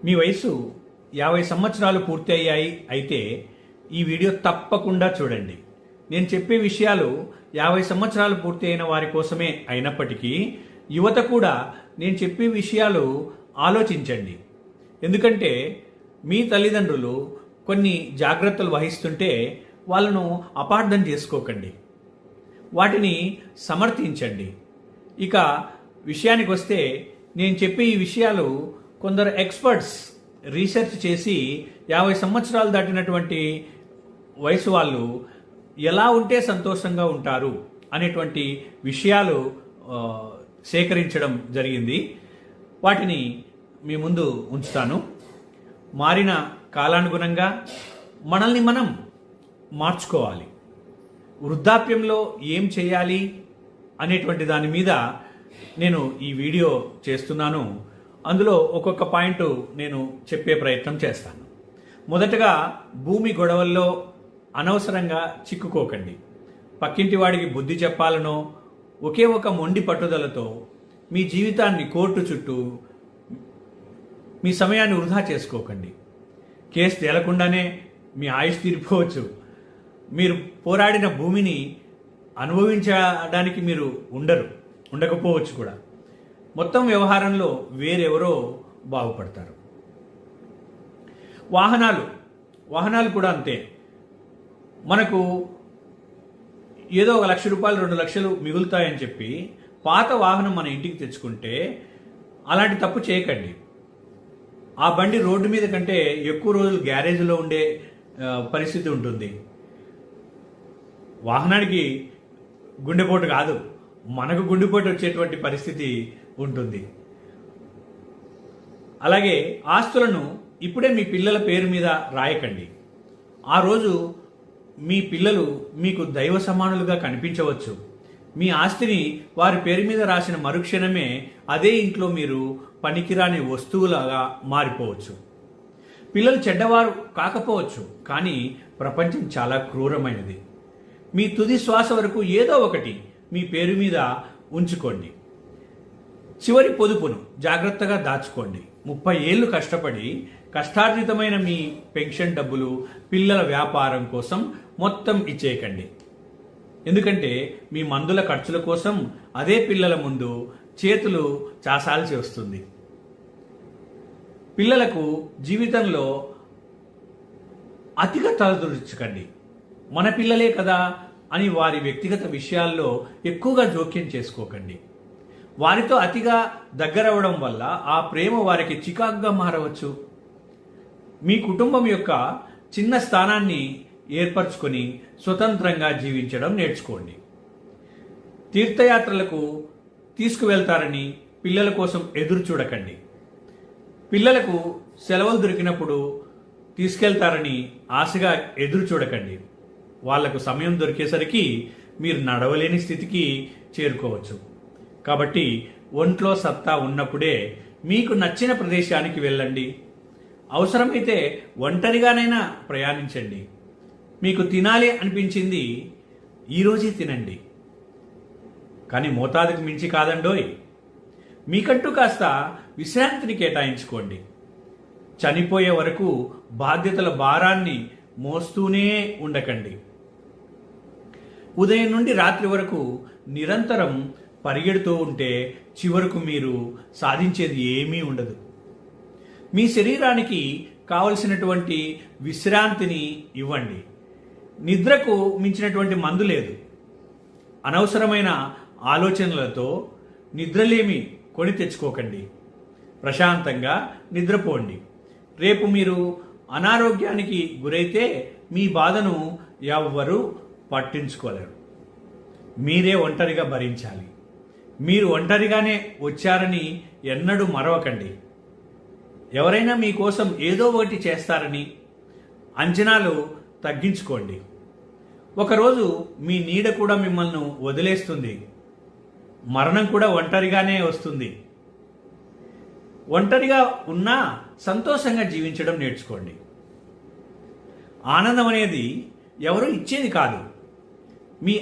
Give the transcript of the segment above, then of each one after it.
మీ వయసు 50 సంవత్సరాలు పూర్తి అయ్యాయి అయితే ఈ వీడియో తప్పకుండా చూడండి. నేను చెప్పే విషయాలు 50 సంవత్సరాలు పూర్తి అయిన వారి కోసమే అయినప్పటికీ యువత కూడా నేను చెప్పే విషయాలు ఆలోచించండి. ఎందుకంటే మీ తల్లిదండ్రులు కొన్ని జాగ్రత్తలు వహిస్తుంటే వాళ్ళను అపార్థం చేసుకోకండి, వాటిని సమర్థించండి. ఇక విషయానికి వస్తే నేను చెప్పే ఈ విషయాలు కొందరు ఎక్స్పర్ట్స్ రీసెర్చ్ చేసి 50 సంవత్సరాలు దాటినటువంటి వయసు వాళ్ళు ఎలా ఉంటే సంతోషంగా ఉంటారు అనేటువంటి విషయాలు సేకరించడం జరిగింది. వాటిని మీ ముందు ఉంచుతాను. మారిన కాలానుగుణంగా మనల్ని మనం మార్చుకోవాలి. వృద్ధాప్యంలో ఏం చేయాలి అనేటువంటి దాని మీద నేను ఈ వీడియో చేస్తున్నాను. అందులో ఒక్కొక్క పాయింట్ నేను చెప్పే ప్రయత్నం చేస్తాను. మొదటగా భూమి గొడవల్లో అనవసరంగా చిక్కుకోకండి. పక్కింటి వాడికి బుద్ధి చెప్పాలనో ఒకే ఒక మొండి పట్టుదలతో మీ జీవితాన్ని కోర్టు చుట్టూ మీ సమయాన్ని వృధా చేసుకోకండి. కేసు తేలకుండానే మీ ఆయుష్ తీరిపోవచ్చు. మీరు పోరాడిన భూమిని అనుభవించడానికి మీరు ఉండకపోవచ్చు కూడా. మొత్తం వ్యవహారంలో వేరెవరో బాగుపడతారు. వాహనాలు కూడా అంతే. మనకు ఏదో 1 లక్ష రూపాయలు 2 లక్షలు మిగులుతాయని చెప్పి పాత వాహనం మన ఇంటికి తెచ్చుకుంటే అలాంటి తప్పు చేయకండి. ఆ బండి రోడ్డు మీద కంటే ఎక్కువ రోజులు గ్యారేజ్లో ఉండే పరిస్థితి ఉంటుంది. వాహనానికి గుండెపోటు కాదు, మనకు గుండెపోటు వచ్చేటువంటి పరిస్థితి ఉంటుంది. అలాగే ఆస్తులను ఇప్పుడే మీ పిల్లల పేరు మీద రాయకండి. ఆ రోజు మీ పిల్లలు మీకు దైవ సమానులుగా కనిపించవచ్చు. మీ ఆస్తిని వారి పేరు మీద రాసిన మరుక్షణమే అదే ఇంట్లో మీరు పనికిరాని వస్తువులాగా మారిపోవచ్చు. పిల్లలు చెడ్డవారు కాకపోవచ్చు, కానీ ప్రపంచం చాలా క్రూరమైనది. మీ తుది శ్వాస వరకు ఏదో ఒకటి మీ పేరు మీద ఉంచుకోండి. చివరి పొదుపును జాగ్రత్తగా దాచుకోండి. 30 ఏళ్ళు కష్టపడి కష్టార్జితమైన మీ పెన్షన్ డబ్బులు పిల్లల వ్యాపారం కోసం మొత్తం ఇచ్చేయకండి. ఎందుకంటే మీ మందుల ఖర్చుల కోసం అదే పిల్లల ముందు చేతులు చాసాల్సి వస్తుంది. పిల్లలకు జీవితంలో అతిగా తలదూర్చకండి. మన పిల్లలే కదా అని వారి వ్యక్తిగత విషయాల్లో ఎక్కువగా జోక్యం చేసుకోకండి. వారితో అతిగా దగ్గరవడం వల్ల ఆ ప్రేమ వారికి చికాకుగా మారవచ్చు. మీ కుటుంబం యొక్క చిన్న స్థానాన్ని ఏర్పరచుకొని స్వతంత్రంగా జీవించడం నేర్చుకోండి. తీర్థయాత్రలకు తీసుకువెళ్తారని పిల్లల కోసం ఎదురు చూడకండి. పిల్లలకు సెలవులు దొరికినప్పుడు తీసుకెళ్తారని ఆశగా ఎదురు చూడకండి. వాళ్లకు సమయం దొరికేసరికి మీరు నడవలేని స్థితికి చేరుకోవచ్చు. కాబట్టి ఒంట్లో సత్తా ఉన్నప్పుడే మీకు నచ్చిన ప్రదేశానికి వెళ్ళండి. అవసరమైతే ఒంటరిగానైనా ప్రయాణించండి. మీకు తినాలి అనిపించింది ఈరోజే తినండి, కానీ మోతాదుకు మించి కాదండోయ్. మీకంటూ కాస్త విశ్రాంతిని కేటాయించుకోండి. చనిపోయే వరకు బాధ్యతల భారాన్ని మోస్తూనే ఉండకండి. ఉదయం నుండి రాత్రి వరకు నిరంతరం పరిగెడుతూ ఉంటే చివరకు మీరు సాధించేది ఏమీ ఉండదు. మీ శరీరానికి కావలసినటువంటి విశ్రాంతిని ఇవ్వండి. నిద్రకు మించినటువంటి మందు లేదు. అనవసరమైన ఆలోచనలతో నిద్రలేమి కొని తెచ్చుకోకండి. ప్రశాంతంగా నిద్రపోండి. రేపు మీరు అనారోగ్యానికి గురైతే మీ బాధను ఎవ్వరూ పట్టించుకోలేరు. మీరే ఒంటరిగా భరించాలి. మీరు ఒంటరిగానే వచ్చారని ఎన్నడూ మరవకండి. ఎవరైనా మీకోసం ఏదో ఒకటి చేస్తారని అంచనాలు తగ్గించుకోండి. ఒకరోజు మీ నీడ కూడా మిమ్మల్ని వదిలేస్తుంది. మరణం కూడా ఒంటరిగానే వస్తుంది. ఒంటరిగా ఉన్నా సంతోషంగా జీవించడం నేర్చుకోండి. ఆనందం అనేది ఎవరు ఇచ్చేది కాదు, మీ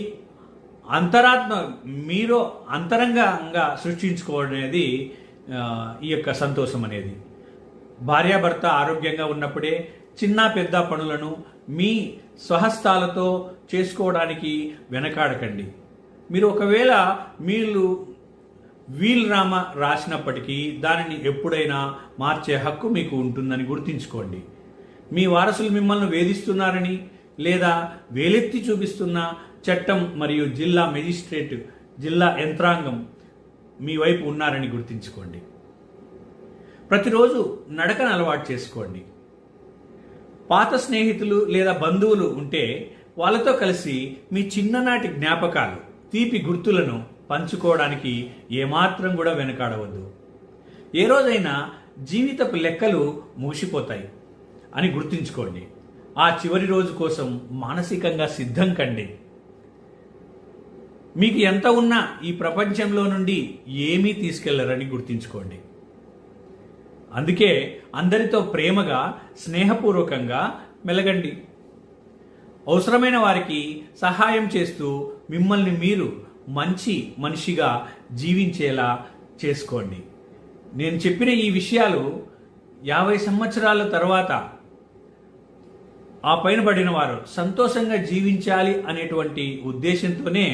అంతరాత్మ మీరు అంతరంగంగా సృష్టించుకోవడం అనేది ఈ యొక్క సంతోషం అనేది. భార్యాభర్త ఆరోగ్యంగా ఉన్నప్పుడే చిన్న పెద్ద పనులను మీ స్వహస్తాలతో చేసుకోవడానికి వెనకాడకండి. మీరు ఒకవేళ మీరు వీలునామా రాసినప్పటికీ దానిని ఎప్పుడైనా మార్చే హక్కు మీకు ఉంటుందని గుర్తుంచుకోండి. మీ వారసులు మిమ్మల్ని వేధిస్తున్నారని లేదా వేలెత్తి చూపిస్తున్న చట్టం మరియు జిల్లా మెజిస్ట్రేట్, జిల్లా యంత్రాంగం మీ వైపు ఉన్నారని గుర్తుంచుకోండి. ప్రతిరోజు నడకను అలవాటు చేసుకోండి. పాత స్నేహితులు లేదా బంధువులు ఉంటే వాళ్ళతో కలిసి మీ చిన్ననాటి జ్ఞాపకాలు, తీపి గుర్తులను పంచుకోవడానికి ఏమాత్రం కూడా వెనకాడవద్దు. ఏ రోజైనా జీవితపు లెక్కలు ముగిసిపోతాయి అని గుర్తుంచుకోండి. ఆ చివరి రోజు కోసం మానసికంగా సిద్ధం కండి. మీకు ఎంత ఉన్నా ఈ ప్రపంచంలో నుండి ఏమీ తీసుకెళ్లరని గుర్తుంచుకోండి. అందుకే అందరితో ప్రేమగా, స్నేహపూర్వకంగా మెలగండి. అవసరమైన వారికి సహాయం చేస్తూ మిమ్మల్ని మీరు మంచి మనిషిగా జీవించేలా చేసుకోండి. నేను చెప్పిన ఈ విషయాలు 50 సంవత్సరాల తర్వాత ఆ పైన పడిన వారు సంతోషంగా జీవించాలి అనేటువంటి ఉద్దేశంతోనే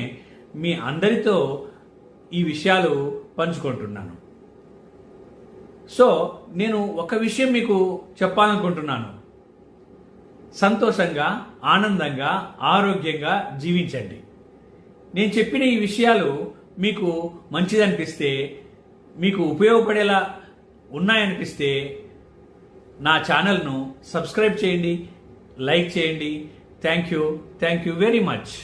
మీ అందరితో ఈ విషయాలు పంచుకుంటున్నాను. సో నేను ఒక విషయం మీకు చెప్పాలనుకుంటున్నాను. సంతోషంగా, ఆనందంగా, ఆరోగ్యంగా జీవించండి. నేను చెప్పిన ఈ విషయాలు మీకు మంచిదనిపిస్తే, మీకు ఉపయోగపడేలా ఉన్నాయనిపిస్తే నా ఛానల్ను సబ్స్క్రైబ్ చేయండి, లైక్ చేయండి. Thank you very much.